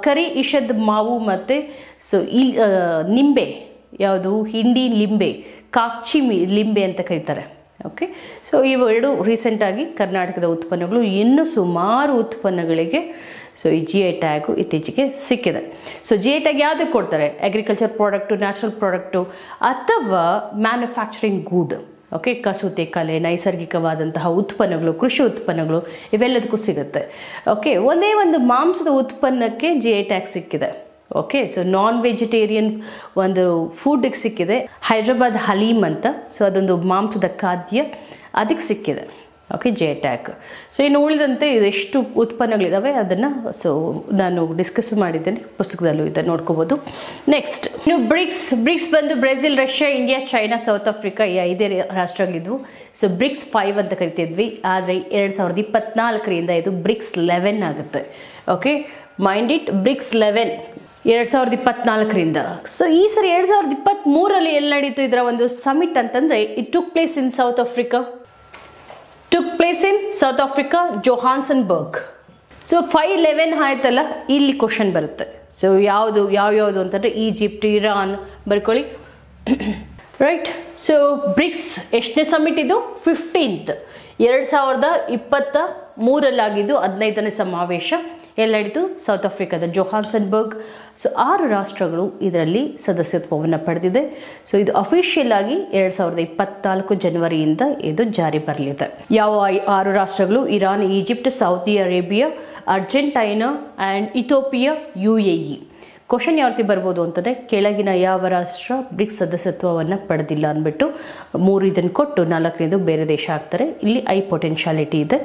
ಕರಿ ಇಷದ್ ಮಾವು ಮತ್ತು ಸೊ ಈ ನಿಂಬೆ, ಯಾವುದು ಹಿಂಡಿ ಲಿಂಬೆ, ಕಾಕ್ಚಿ ಲಿಂಬೆ ಅಂತ ಕರೀತಾರೆ. ಓಕೆ, ಸೊ ಇವೆರಡು ರೀಸೆಂಟಾಗಿ ಕರ್ನಾಟಕದ ಉತ್ಪನ್ನಗಳು. ಇನ್ನೂ ಸುಮಾರು ಉತ್ಪನ್ನಗಳಿಗೆ ಸೊ ಈ GI ಟ್ಯಾಗು ಇತ್ತೀಚೆಗೆ ಸಿಕ್ಕಿದೆ. ಸೊ GI ಟ್ಯಾಗ್ ಯಾವುದಕ್ಕೆ ಕೊಡ್ತಾರೆ? ಅಗ್ರಿಕಲ್ಚರ್ ಪ್ರಾಡಕ್ಟು, ನ್ಯಾಚುರಲ್ ಪ್ರಾಡಕ್ಟು ಅಥವಾ ಮ್ಯಾನುಫ್ಯಾಕ್ಚರಿಂಗ್ ಗೂಡ್. ಓಕೆ, ಕಸೂತಿ ಕಲೆ, ನೈಸರ್ಗಿಕವಾದಂತಹ ಉತ್ಪನ್ನಗಳು, ಕೃಷಿ ಉತ್ಪನ್ನಗಳು ಇವೆಲ್ಲದಕ್ಕೂ ಸಿಗುತ್ತೆ. ಓಕೆ, ಒಂದೇ ಒಂದು ಮಾಂಸದ ಉತ್ಪನ್ನಕ್ಕೆ GI ಟ್ಯಾಗ್ ಸಿಕ್ಕಿದೆ. ಓಕೆ, ಸೊ ನಾನ್ ವೆಜಿಟೇರಿಯನ್ ಒಂದು ಫುಡ್ಗೆ ಸಿಕ್ಕಿದೆ, ಹೈದ್ರಾಬಾದ್ ಹಲೀಮ್ ಅಂತ. ಸೊ ಅದೊಂದು ಮಾಂಸದ ಖಾದ್ಯ, ಅದಕ್ಕೆ ಸಿಕ್ಕಿದೆ. Okay, GI tag. ಸೊ ಇನ್ನು ಉಳಿದಂತೆ ಎಷ್ಟು ಉತ್ಪನ್ನಗಳಿದ್ದಾವೆ ಅದನ್ನು ಸೊ ನಾನು ಡಿಸ್ಕಸ್ ಮಾಡಿದ್ದೇನೆ, ಪುಸ್ತಕದಲ್ಲೂ ಇದನ್ನು ನೋಡ್ಕೋಬೋದು. ನೆಕ್ಸ್ಟ್ ಇನ್ನು ಬ್ರಿಕ್ಸ್ ಬಂದು Brazil, Russia, India, China, south Africa ಈ 5 ರಾಷ್ಟ್ರಗಳಿದ್ವು. ಸೊ ಬ್ರಿಕ್ಸ್ 5 ಅಂತ ಕರಿತಿದ್ವಿ. ಆದರೆ 2024ರಿಂದ ಇದು ಬ್ರಿಕ್ಸ್ 11 ಆಗುತ್ತೆ. ಓಕೆ, ಮೈಂಡ್ ಇಟ್, ಬ್ರಿಕ್ಸ್ 11 2024ರಿಂದ. ಸೊ ಈ ಸರಿ 2023ರಲ್ಲಿ ಎಲ್ಲಿ ನಡೀತು ಇದರ ಒಂದು ಸಮಿಟ್ ಅಂತಂದರೆ it took place in South Africa, Johannesburg. So 5-11 ಆಯ್ತಲ್ಲ, ಇಲ್ಲಿ ಕ್ವಶನ್ ಬರುತ್ತೆ. ಸೊ ಯಾವ್ಯಾವುದು ಅಂತಂದರೆ ಈಜಿಪ್ಟ್, ಇರಾನ್ ಬರ್ಕೊಳ್ಳಿ. ರೈಟ್, ಸೊ ಬ್ರಿಕ್ಸ್ ಎಷ್ಟನೇ ಸಮಿಟ್ ಇದು? 15th 2023ರಲ್ಲಾಗಿದ್ದು 15ನೇ ಸಮಾವೇಶ. ಎಲ್ಲ ಹಿಡಿದು ಸೌತ್ ಆಫ್ರಿಕಾದ ಜೋಹಾನ್ಸನ್ಬರ್ಗ್. ಸೊ 6 ರಾಷ್ಟ್ರಗಳು ಇದರಲ್ಲಿ ಸದಸ್ಯತ್ವವನ್ನು ಪಡೆದಿದೆ. ಸೊ ಇದು ಅಫಿಷಿಯಲ್ ಆಗಿ 2024 ಜನವರಿಯಿಂದ ಇದು ಜಾರಿ ಬರಲಿದೆ. ಯಾವ 6 ರಾಷ್ಟ್ರಗಳು? Iran, Egypt, Saudi Arabia, Argentina and Ethiopia, UAE. Question ಯಾವ ರೀತಿ ಬರ್ಬೋದು ಅಂತಂದರೆ, ಕೆಳಗಿನ ಯಾವ ರಾಷ್ಟ್ರ ಬ್ರಿಕ್ಸ್ ಸದಸ್ಯತ್ವವನ್ನು ಪಡೆದಿಲ್ಲ ಅಂದ್ಬಿಟ್ಟು 3 ಇದನ್ನು ಕೊಟ್ಟು 4ನೇದು ಬೇರೆ ದೇಶ ಆಗ್ತಾರೆ. ಇಲ್ಲಿ ಪೊಟೆನ್ಷಿಯಾಲಿಟಿ ಇದೆ.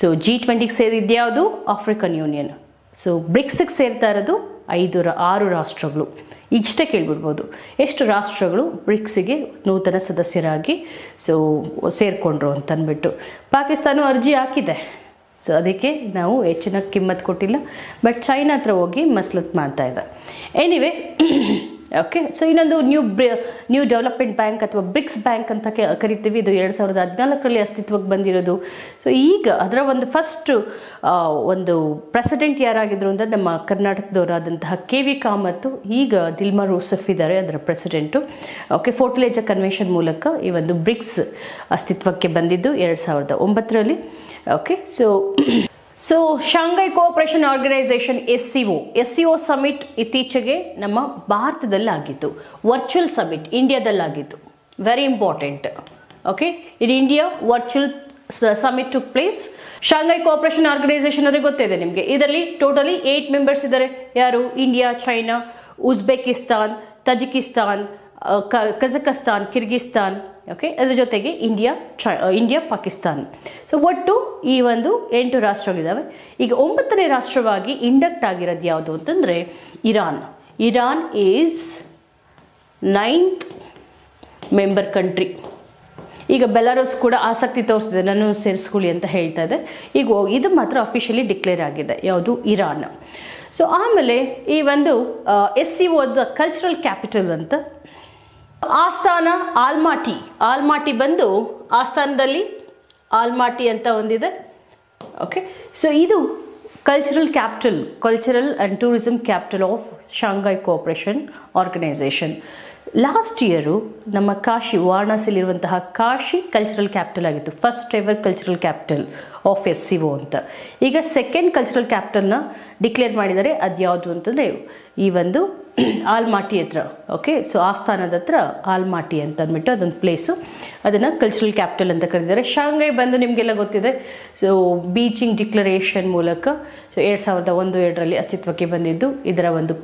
ಸೊ G20ಗೆ ಸೇರಿದ್ಯಾವುದು? African union. ಸೊ ಬ್ರಿಕ್ಸ್ಗೆ ಸೇರ್ತಾ ಇರೋದು 6 ರಾಷ್ಟ್ರಗಳು. ಇಷ್ಟೇ ಕೇಳ್ಬಿಡ್ಬೋದು, ಎಷ್ಟು ರಾಷ್ಟ್ರಗಳು ಬ್ರಿಕ್ಸಿಗೆ ನೂತನ ಸದಸ್ಯರಾಗಿ ಸೇರಿಕೊಂಡ್ರು ಅಂತ ಅಂದ್ಬಿಟ್ಟು. ಪಾಕಿಸ್ತಾನ ಅರ್ಜಿ ಹಾಕಿದೆ. ಸೊ ಅದಕ್ಕೆ ನಾವು ಹೆಚ್ಚಿನ ಕಿಮ್ಮತ್ತು ಕೊಟ್ಟಿಲ್ಲ, ಬಟ್ ಚೈನಾ ಹತ್ರ ಹೋಗಿ ಮಸಲತ್ ಮಾಡ್ತಾ ಇದೆ. Anyway, okay. ಸೊ ಇನ್ನೊಂದು ನ್ಯೂ ಡೆವಲಪ್ಮೆಂಟ್ ಬ್ಯಾಂಕ್ ಅಥವಾ ಬ್ರಿಕ್ಸ್ ಬ್ಯಾಂಕ್ ಅಂತ ಕರಿತೀವಿ. ಇದು 2014ರಲ್ಲಿ ಅಸ್ತಿತ್ವಕ್ಕೆ ಬಂದಿರೋದು. ಸೊ ಈಗ ಅದರ ಒಂದು ಫಸ್ಟ್ ಒಂದು ಪ್ರೆಸಿಡೆಂಟ್ ಯಾರಾಗಿದ್ರು ಅಂದರೆ ನಮ್ಮ ಕರ್ನಾಟಕದವರಾದಂತಹ KV ಕಾಮತ್. ಈಗ ದಿಲ್ಮಾ ಯೂಸಫ್ ಇದ್ದಾರೆ ಅದರ ಪ್ರೆಸಿಡೆಂಟು. ಓಕೆ, ಫೋರ್ಟಲೇಜರ್ ಕನ್ವೆನ್ಷನ್ ಮೂಲಕ ಈ ಒಂದು ಬ್ರಿಕ್ಸ್ ಅಸ್ತಿತ್ವಕ್ಕೆ ಬಂದಿದ್ದು 2009ರಲ್ಲಿ. Okay, so Shanghai cooperation organisation SCO summit ಇತ್ತೀಚೆಗೆ ನಮ್ಮ ಭಾರತದಲ್ಲಿ ಆಗಿತ್ತು. ವರ್ಚುವಲ್ ಸಮಿಟ್ ಇಂಡಿಯಾದಲ್ಲಾಗಿತ್ತು. Very important. Okay, in India virtual summit took place. Shanghai cooperation organisation ಅಂದರೆ ಗೊತ್ತಿದೆ ನಿಮಗೆ. ಇದರಲ್ಲಿ ಟೋಟಲಿ 8 ಮೆಂಬರ್ಸ್ ಇದ್ದಾರೆ. ಯಾರು? India, China, Uzbekistan, Tajikistan, Kazakhstan, Kyrgyzstan. Okay, ಅದ್ರ ಜೊತೆಗೆ ಇಂಡಿಯಾ, ಪಾಕಿಸ್ತಾನ್. ಸೊ ಒಟ್ಟು ಈ ಒಂದು 8 ರಾಷ್ಟ್ರಗಳಿದ್ದಾವೆ. ಈಗ 9ನೇ ರಾಷ್ಟ್ರವಾಗಿ ಇಂಡಕ್ಟ್ ಆಗಿರೋದು ಯಾವುದು ಅಂತಂದರೆ Iran is 9th member country. ಈಗ ಬೆಲಾರಸ್ ಕೂಡ ಆಸಕ್ತಿ ತೋರಿಸ್ತಿದೆ, ನಾನು ಸೇರಿಸ್ಕೊಳ್ಳಿ ಅಂತ ಹೇಳ್ತಾ ಇದೆ. ಈಗ ಇದು ಮಾತ್ರ ಅಫಿಷಿಯಲಿ ಡಿಕ್ಲೇರ್ ಆಗಿದೆ. ಯಾವುದು? ಇರಾನ್. ಸೊ ಆಮೇಲೆ ಈ ಒಂದು SCO ಕಲ್ಚರಲ್ ಕ್ಯಾಪಿಟಲ್ ಅಂತ ಆಸ್ಥಾನ ಆಲ್ಮಾಟಿ ಬಂದು ಆಸ್ಥಾನದಲ್ಲಿ ಆಲ್ಮಾಟಿ ಅಂತ ಒಂದಿದೆ. ಓಕೆ, ಸೊ ಇದು cultural and tourism capital of Shanghai cooperation organisation. Last year ನಮ್ಮ ವಾರಣಾಸಿಲಿರುವಂತಹ ಕಾಶಿ ಕಲ್ಚರಲ್ ಕ್ಯಾಪಿಟಲ್ ಆಗಿತ್ತು. First ever cultural capital of SCO ಅಂತ. ಈಗ ಸೆಕೆಂಡ್ ಕಲ್ಚರಲ್ ಕ್ಯಾಪಿಟಲ್ನ ಡಿಕ್ಲೇರ್ ಮಾಡಿದ್ದಾರೆ. ಅದು ಯಾವುದು ಅಂತಂದರೆ ಈ ಒಂದು ಆಲ್ಮಾಟಿ ಹತ್ರ. ಓಕೆ, ಸೊ ಆಸ್ಥಾನದ ಹತ್ರ ಆಲ್ಮಾಟಿ ಅಂತ ಅಂದ್ಬಿಟ್ಟು ಅದೊಂದು ಪ್ಲೇಸು, ಅದನ್ನು ಕಲ್ಚರಲ್ ಕ್ಯಾಪಿಟಲ್ ಅಂತ ಕರೆದಿದ್ದಾರೆ. ಶಾಂಘೈ ಬಂದು ನಿಮಗೆಲ್ಲ ಗೊತ್ತಿದೆ. ಸೊ ಬೀಜಿಂಗ್ ಡಿಕ್ಲರೇಷನ್ ಮೂಲಕ 2001-2ರಲ್ಲಿ ಅಸ್ತಿತ್ವಕ್ಕೆ ಬಂದಿದ್ದು. ಇದರ ಒಂದು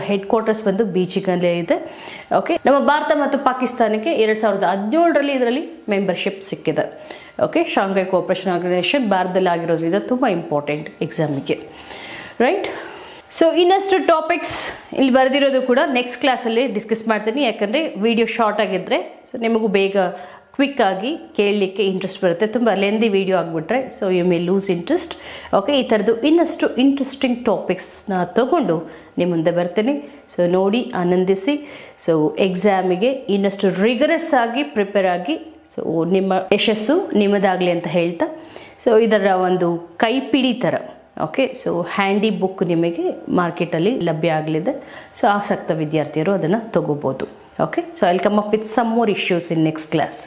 ಹೆಡ್ ಕ್ವಾರ್ಟರ್ಸ್ ಬಂದು ಬೀಜಿಂಗಲ್ಲೇ ಇದೆ. ಓಕೆ, ನಮ್ಮ ಭಾರತ ಮತ್ತು ಪಾಕಿಸ್ತಾನಕ್ಕೆ 2017ರಲ್ಲಿ ಇದರಲ್ಲಿ ಮೆಂಬರ್ಶಿಪ್ ಸಿಕ್ಕಿದೆ. ಓಕೆ, ಶಾಂಘೈ ಕೋಆಪರೇಷನ್ ಆರ್ಗನೈಸೇಷನ್ ಭಾರತದಲ್ಲಿ ಆಗಿರೋದ್ರಿಂದ ತುಂಬ ಇಂಪಾರ್ಟೆಂಟ್ ಎಕ್ಸಾಮಿಗೆ, ರೈಟ್? ಸೊ ಇನ್ನಷ್ಟು ಟಾಪಿಕ್ಸ್ ಇಲ್ಲಿ ಬರೆದಿರೋದು ಕೂಡ ನೆಕ್ಸ್ಟ್ ಕ್ಲಾಸಲ್ಲಿ ಡಿಸ್ಕಸ್ ಮಾಡ್ತೀನಿ. ಯಾಕಂದರೆ ವಿಡಿಯೋ ಶಾರ್ಟ್ ಆಗಿದ್ದರೆ ಸೊ ನಿಮಗೂ ಬೇಗ ಕ್ವಿಕ್ ಆಗಿ ಕೇಳಲಿಕ್ಕೆ ಇಂಟ್ರೆಸ್ಟ್ ಬರುತ್ತೆ. ತುಂಬ ಲೆಂದಿ ವಿಡಿಯೋ ಆಗಿಬಿಟ್ರೆ so you may lose interest. Okay, ಈ ಥರದ್ದು ಇನ್ನಷ್ಟು ಇಂಟ್ರೆಸ್ಟಿಂಗ್ ಟಾಪಿಕ್ಸ್ನ ತಗೊಂಡು ನಿಮ್ಮ ಮುಂದೆ ಬರ್ತೀನಿ. ಸೊ ನೋಡಿ, ಆನಂದಿಸಿ. ಸೊ ಎಕ್ಸಾಮಿಗೆ ಇನ್ನಷ್ಟು ರಿಗರಸ್ ಆಗಿ ಪ್ರಿಪೇರ್ ಆಗಿ ಸೊ ನಿಮ್ಮ ಯಶಸ್ಸು ನಿಮ್ಮದಾಗಲಿ ಅಂತ ಹೇಳ್ತಾ, ಸೊ ಇದರ ಒಂದು ಕೈಪಿಡಿ ಥರ ಓಕೆ, ಸೊ ಹ್ಯಾಂಡಿ ಬುಕ್ ನಿಮಗೆ ಮಾರ್ಕೆಟಲ್ಲಿ ಲಭ್ಯ ಆಗಲಿದೆ. ಸೊ ಆಸಕ್ತ ವಿದ್ಯಾರ್ಥಿಯರು ಅದನ್ನು ತಗೋಬೋದು. Okay, so I will come up with some more issues in next class.